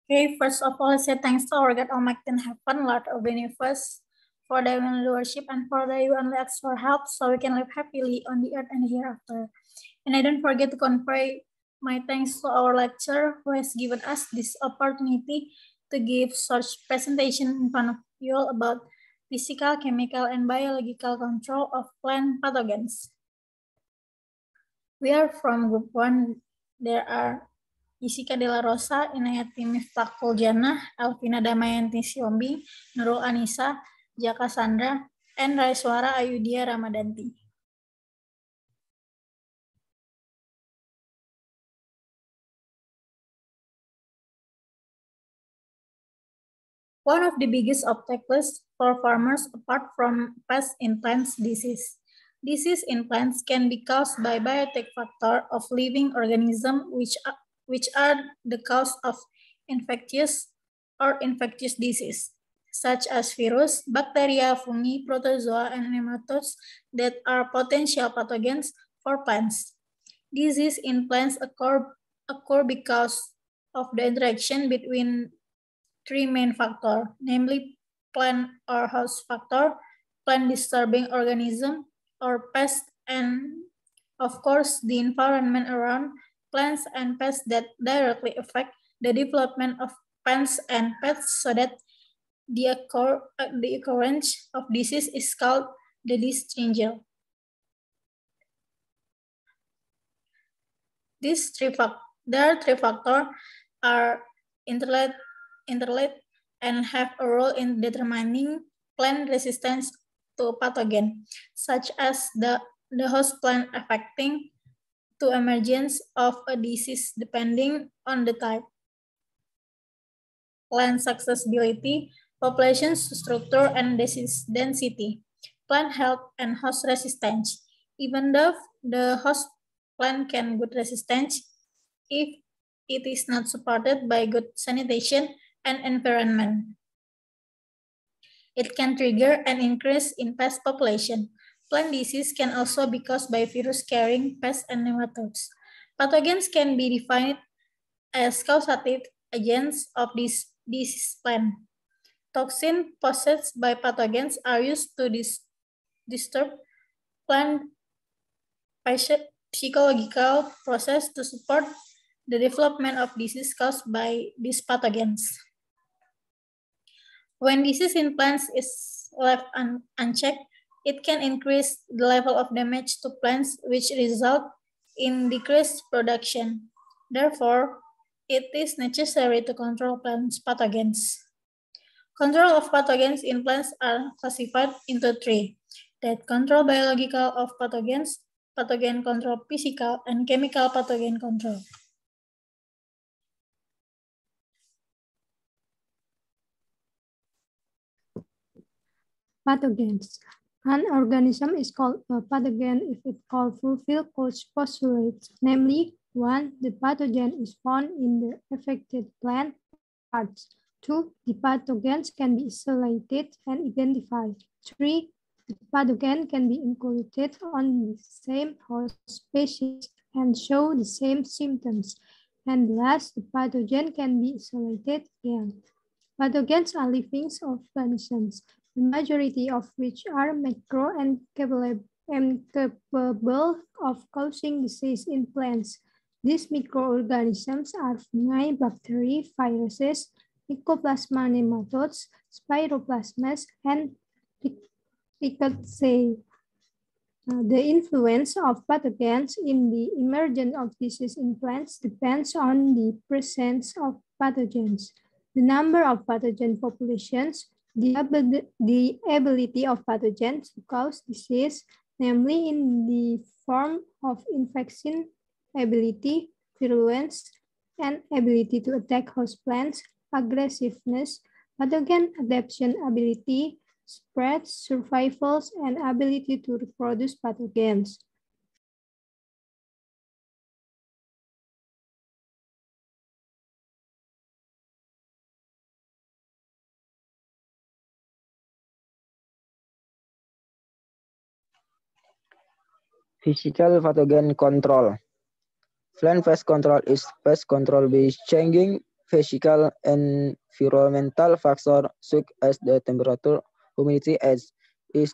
Okay, first of all, I say thanks to our God Almighty in heaven, Lord of the universe, for the heavenly worship and for the you only ask for help so we can live happily on the earth and hereafter. And I don't forget to convey my thanks to our lecturer who has given us this opportunity to give such presentation in front of you all about physical, chemical, and biological control of plant pathogens. We are from group 1. There are Jessica Della Rosa, Inayati Miftah Kuljana, Alvina Damayanti Siombi, Nurul Anissa, Jaka Sandra, and Raiswara Ayudhya Ramadanti. One of the biggest obstacles for farmers apart from pest in plants disease. Disease in plants can be caused by biotic factor of living organisms which are the cause of infectious or infectious disease, such as virus, bacteria, fungi, protozoa, and nematodes that are potential pathogens for plants. Disease in plants occur because of the interaction between three main factors, namely plant or host factor, plant disturbing organism, or pest, and of course the environment around plants and pests that directly affect the development of plants and pests so that the occurrence of disease is called the disease triangle. There are three factors are interrelated and have a role in determining plant resistance to pathogen, such as the host plant affecting to emergence of a disease depending on the type, plant accessibility, population structure, and disease density, plant health, and host resistance. Even though the host plant can good resistance, if it is not supported by good sanitation and environment, it can trigger an increase in pest population. Plant disease can also be caused by virus-carrying pests and nematodes. Pathogens can be defined as causative agents of this disease plant. Toxins possessed by pathogens are used to disturb plant psychological process to support the development of disease caused by these pathogens. When disease in plants is left unchecked, it can increase the level of damage to plants, which result in decreased production. Therefore, it is necessary to control plants' pathogens. Control of pathogens in plants are classified into three: that control biological of pathogens, pathogen control physical, and chemical pathogen control. Pathogens. An organism is called a pathogen if it fulfills postulates, namely, 1. The pathogen is found in the affected plant parts. 2. The pathogens can be isolated and identified. 3. The pathogen can be included on the same host species and show the same symptoms. And last, the pathogen can be isolated again. Pathogens are living organisms, the majority of which are macro and capable of causing disease in plants. These microorganisms are fungi, bacteria, viruses, Mycoplasma nematodes, Spiroplasmas, and Rickettsia. The influence of pathogens in the emergence of disease in plants depends on the presence of pathogens, the number of pathogen populations, the ability of pathogens to cause disease, namely in the form of infection, ability, virulence, and ability to attack host plants, aggressiveness, pathogen adaptation ability, spread, survivals, and ability to reproduce pathogens. Physical pathogen control. Plant pest control is pest control by changing physical and environmental factors such as the temperature, humidity, is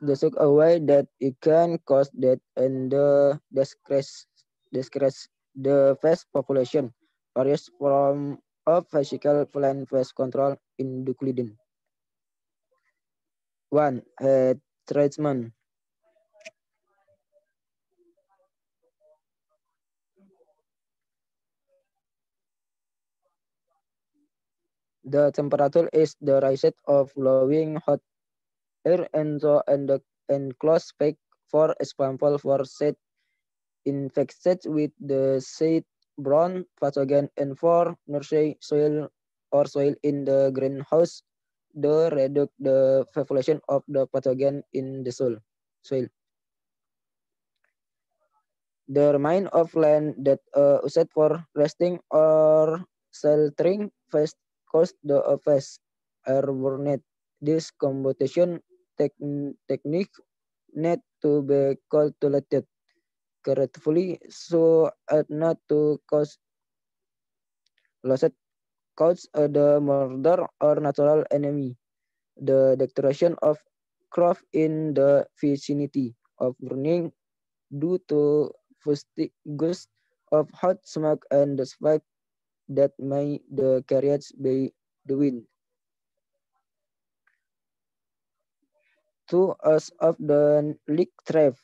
the such a way that it can cause death and the disgrace the pest population varies from a physical plant pest control including 1. Treatment. The temperature is the rise of blowing hot air and the enclosed space. For example, for set infected with the seed-borne pathogen and for nursery soil or soil in the greenhouse, the reduce the population of the pathogen in the soil. The remain of land that used for resting or sheltering first cause the effects airborne. This computation technique need to be calculated carefully so as not to cause loss the murder or natural enemy. The declaration of crop in the vicinity of burning due to gusts of hot smoke and the spark that may the carried by the wind. To us of the leak threat,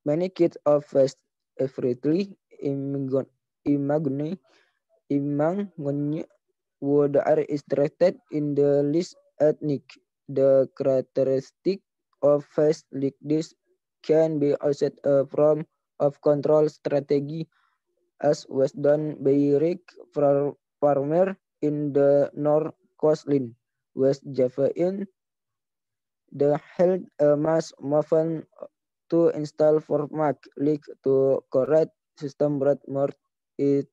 many kids of West everythly imagine would are interested in the list ethnic. The characteristic of face like this can be offset from of control strategy as was done by Rick Farmer in the North Coastline, West Java in the held a mass movement to install format leak to correct system brought more it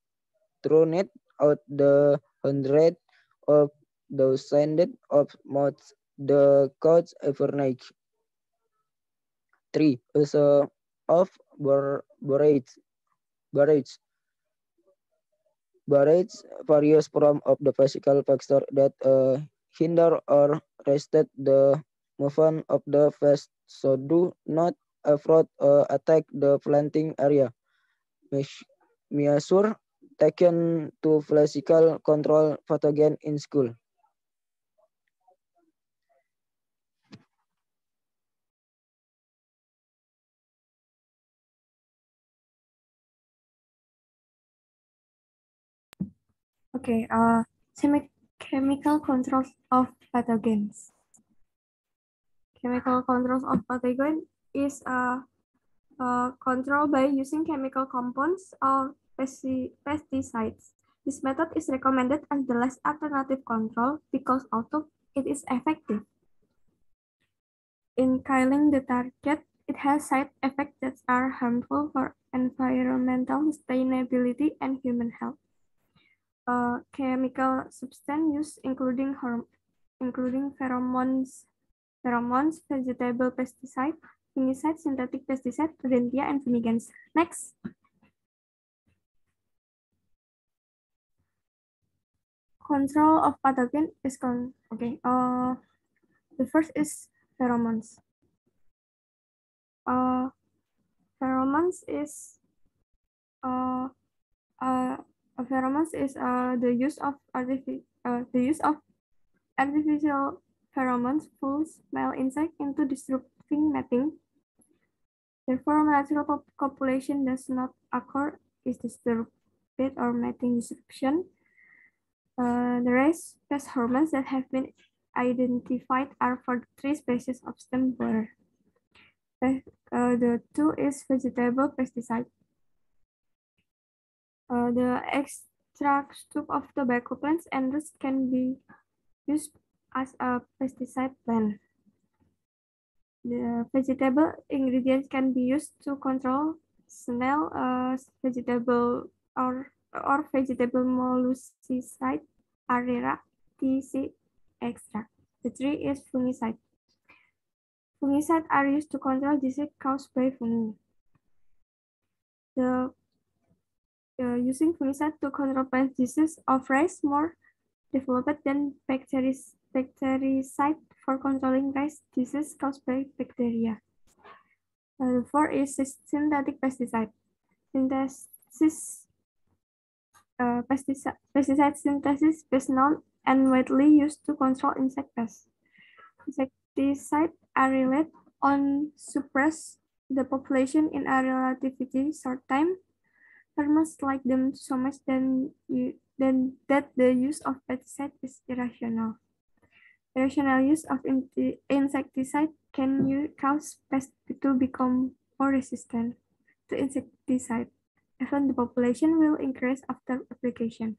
through net out the hundred of thousands of mods the codes overnight. 3. Also of barrage. Barrage various form of the physical factor that hinder or restrict the movement of the pest, so do not afford attack the planting area. Measure taken to physical control pathogen in school. Okay, chemical controls of pathogens. Chemical controls of pathogen is control by using chemical compounds or pesticides. This method is recommended as the last alternative control because although it is effective in killing the target, it has side effects that are harmful for environmental sustainability and human health. Chemical substance used including pheromones, vegetable pesticide, fungicide, synthetic pesticide, rodentia, and fumigants. Next. Control of pathogen is the first is pheromones. Pheromones is the use of artificial pheromones fools male insect into disrupting mating. Therefore, natural copulation does not occur is disturbed or mating disruption. The race pest hormones that have been identified are for 3 species of stem borer. The 2 is vegetable pesticide. The extract of tobacco plants and roots can be used as a pesticide plant. The vegetable ingredients can be used to control snail, vegetable or vegetable molluscicide, Arera, TC extract. The 3 is fungicide. Fungicides are used to control disease caused by fungi. The using fungicide to control pest disease of rice more developed than bactericide for controlling rice disease caused by bacteria. Four is synthetic pesticide. Pesticide synthesis is known and widely used to control insect pests. Insecticides are relied on suppress the population in a relatively short time. Farmers like them so much that the use of pesticide is irrational. Irrational use of insecticide can cause pests to become more resistant to insecticide. Even the population will increase after application.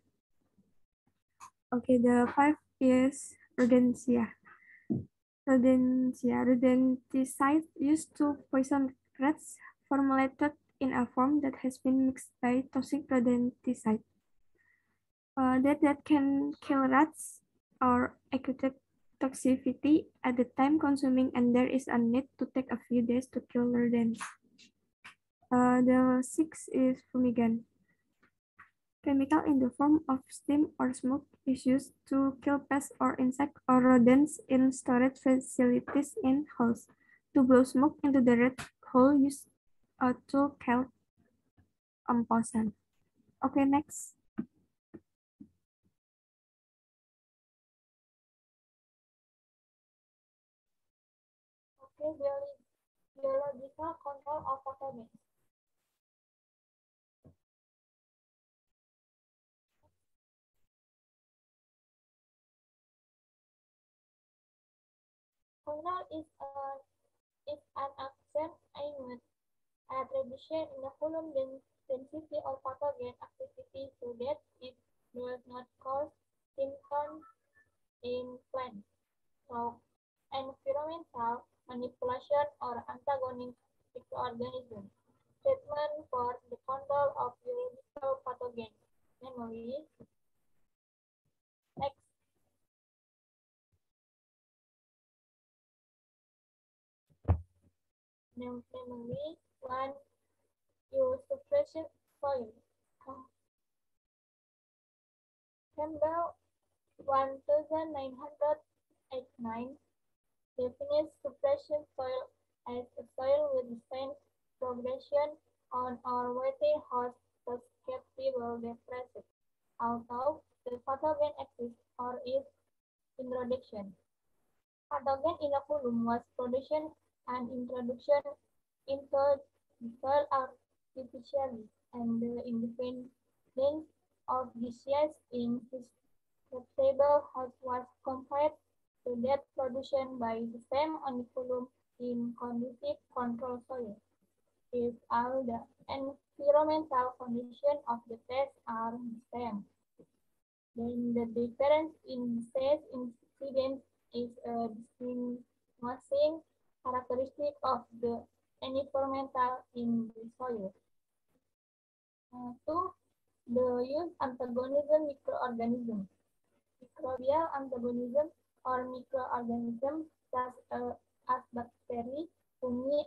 Okay, the five is rodentia. Rodenticide used to poison rats formulated in a form that has been mixed by toxic rodenticide. That can kill rats or acute toxicity at the time consuming, and there is a need to take a few days to kill rodents. The sixth is fumigant. Chemical in the form of steam or smoke is used to kill pests or insects or rodents in storage facilities in holes. To blow smoke into the red hole, use a tool called poison. Okay, next. Okay, biological control of pathogens. Control is an action aimed at reducing the volume density of pathogen activity so that it does not cause symptoms in plants. So, environmental manipulation or antagonism microorganisms. Treatment for the control of biological pathogens, namely X. Namely, one, use suppression soil. Campbell 1989 defines suppression soil as a soil with the same progression on or waiting host susceptible depressed, although the pathogen exists or is introduction. Pathogen inoculum was production and introduction into the soil artificially, and the independence of disease in susceptible host was compared to that production by the same inoculum in conducive control soil. If all the environmental conditions of the test are the same, then the difference in disease incidence is a distinguishing characteristic of the environmental in the soil. Two, the use antagonism microorganisms. Microbial antagonism or microorganisms such as bacteria, fungi,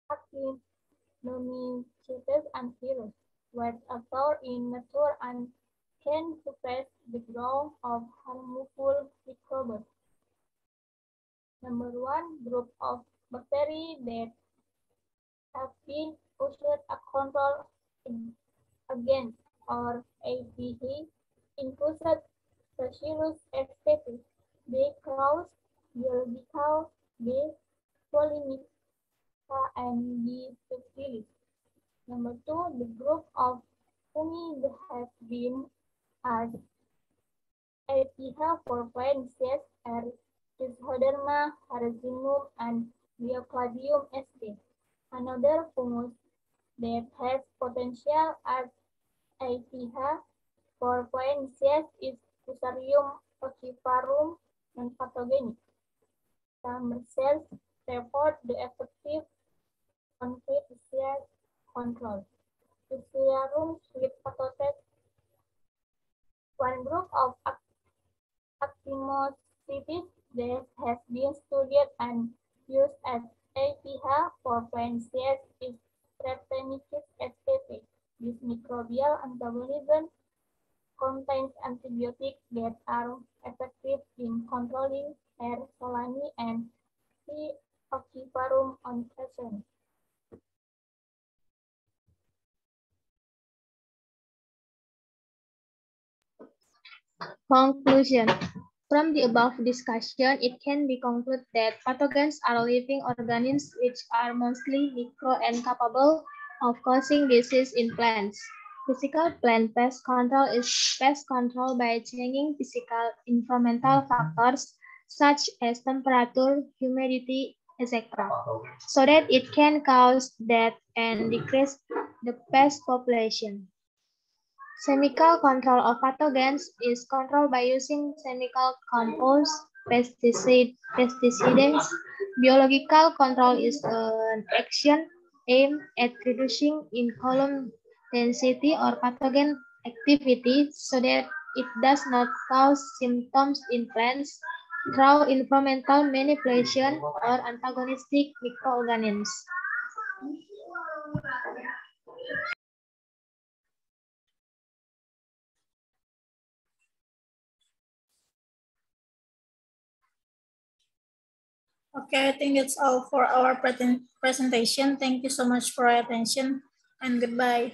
actinomycetes, and virus, were occur in nature and can suppress the growth of harmful microbes. Number one, group of bacteria that have been used a control against or APE included Bacillus spp, B. Crows, biological, B. Polymica, and B. subtilis. Number two, the group of fungi that have been as APH for Valencias are Rhizoderma, Rhizinum, and Neocladium sp. Another fungus that has potential as APH for Valencias is Fusarium falciparum, non-pathogenic. Some cells report the effective concrete disease control. Fusarium sweet potato, one group of actinomycetes that has been studied and used as APH for Valencias is Streptomyces spp. This microbial antagonism contains antibiotics that are effective in controlling Hair solani and C. oxivarum on present. Conclusion. From the above discussion, it can be concluded that pathogens are living organisms which are mostly micro and capable of causing disease in plants. Physical plant pest control is pest control by changing physical environmental factors such as temperature, humidity, etc., so that it can cause death and decrease the pest population. Chemical control of pathogens is controlled by using chemical compounds, pesticides. Biological control is an action aimed at reducing in-column density or pathogen activity so that it does not cause symptoms in plants through environmental manipulation or antagonistic microorganisms. Okay, I think that's all for our presentation. Thank you so much for your attention and goodbye.